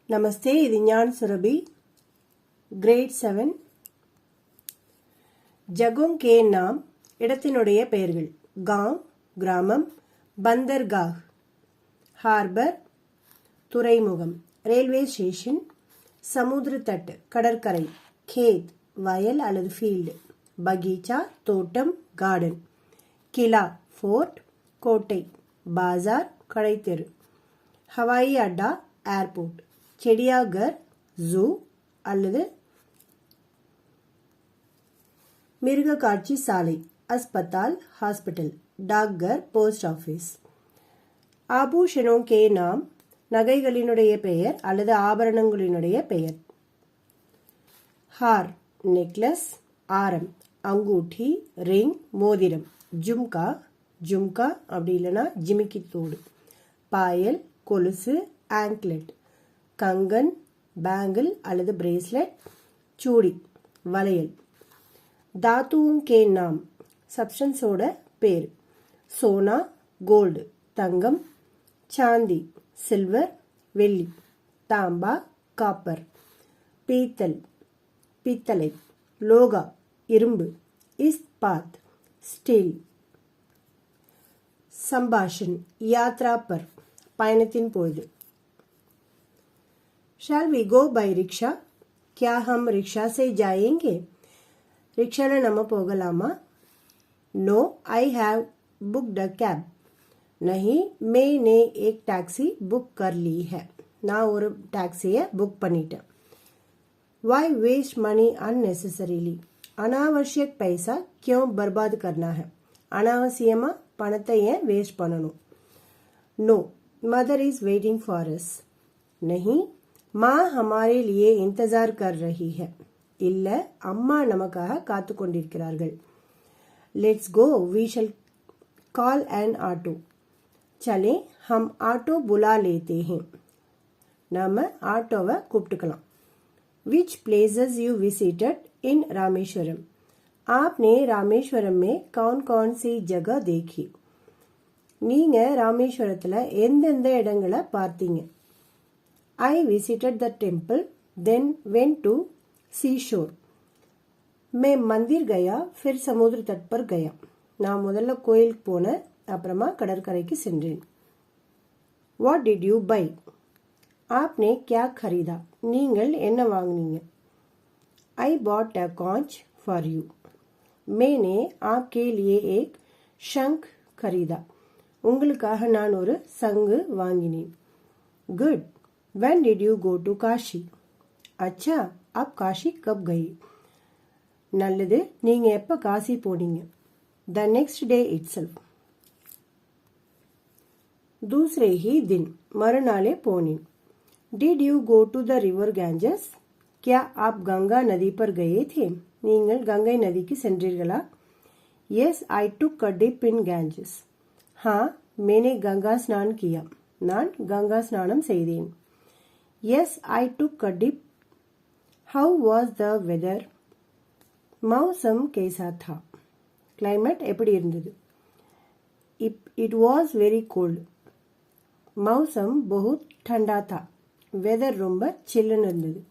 நமஸ்தே, இது ஞான் Surabhi, great 7. ஜகோங் K நாம், இடத்தினுடைய பெயர்கள். காவ், கிராமம். பந்தர்காஹ், ஹார்பர், துறைமுகம். ரயில்வே ஸ்டேஷன், சமுத்திர தட்டு, கடற்கரை. கேத், வயல் அல்லது ஃபீல்டு. பகீச்சா, தோட்டம், கார்டன். கிலா, ஃபோர்ட், கோட்டை. பாசார், கடைத்தெரு. ஹவாயி அட்டா, ஏர்போர்ட். செடியாகர், ஜூ அல்லது மிருக காட்சி சாலை. அஸ்பத்தால், ஹாஸ்பிட்டல். டாக்கர், போஸ்ட் ஆஃபீஸ். ஆபூஷணோ கே நாம், நகைகளினுடைய பெயர் அல்லது ஆபரணங்களினுடைய பெயர். ஹார், நெக்லஸ். ஆரம், அங்கூட்டி, ரிங், மோதிரம். ஜும்கா, ஜும்கா அப்படி இல்லைன்னா ஜிமிக்கி தோடு. பாயல், கொலுசு, ஆங்க்லெட். கங்கன், பேங்கிள் அல்லது பிரேஸ்லெட். சூடி, வளையல். தாத்துவும் கே நாம், சப்ஸ்டன்ஸோட பேர். சோனா, கோல்டு, தங்கம். சாந்தி, சில்வர், வெள்ளி. தாம்பா, காப்பர். பீத்தல், பித்தளை. லோகா, இரும்பு. இஸ்பாத், ஸ்டீல். சம்பாஷன், யாத்ரா பர், பயணத்தின் பொழுது. Shall we go by rickshaw? क्या हम रिक्शा से जाएंगे? रिक्शाல நம்ம போகலாமா? No, I have booked a cab. नहीं, मैंने एक टैक्सी बुक कर ली है. நான் ஒரு டாக்ஸியை புக் பண்ணிட்டேன். Why waste money unnecessarily? அனாவசியக் பைசா क्यों बर्बाद करना है? அனாவசியமா பணத்தை ஏன் வேஸ்ட் பண்ணணும்? No, mother is waiting for us. नहीं, माँ हमारे लिए इंतजार कर रही है. இல்ல, அம்மா நமக்காக காத்து கொண்டிருக்கிறார்கள். Let's go, we shall call an auto. चले, हम ऑटो बुला लेते हैं. நாம ஆட்டோவை கூப்பிட்டுக்கலாம். Which places you visited in Rameswaram? आपने रामेश्वरम में कौन कौन सी जगह देखी? நீங்க ராமேஸ்வரத்துல எந்தெந்த இடங்களை பார்த்தீங்க? I visited the temple, then went to seashore. मैं मंदिर गया, फिर समुद्र तट पर गया. நான் முதல்ல கோயிலுக்கு போனேன், அப்புறமா கடற்கரைக்கு சென்றேன். What did you buy? आपने क्या खरीदा? நீங்கள் என்ன வாங்குனீங்க? I bought a conch for you. मैंने आपके लिए एक शंख खरीदा. உங்களுக்காக நான் ஒரு சங்கு வாங்கினேன். Good. When did you go to Kashi? अच्छा, आप काशी कब गए? நல்லது, நீங்க எப்ப காசி போனீங்க? The next day itself. दूसरे ही दिन, மறுநாளே போனேன். Did you go to the river Ganges? क्या आप गंगा नदी पर गए थे? நீங்கள் கங்கை நதிக்கு சென்றீர்களா? Yes, I took a dip in Ganges. हाँ, मैंने गंगा स्नान किया. நான் கங்கா ஸ்நானம் செய்தேன். Yes, I took a dip. How was the weather? मौसम कैसा था? Climate எப்படி இருந்தது? It was very cold. मौसम बहुत ठंडा था. Weather ரொம்ப சில்லுன்னு இருந்தது.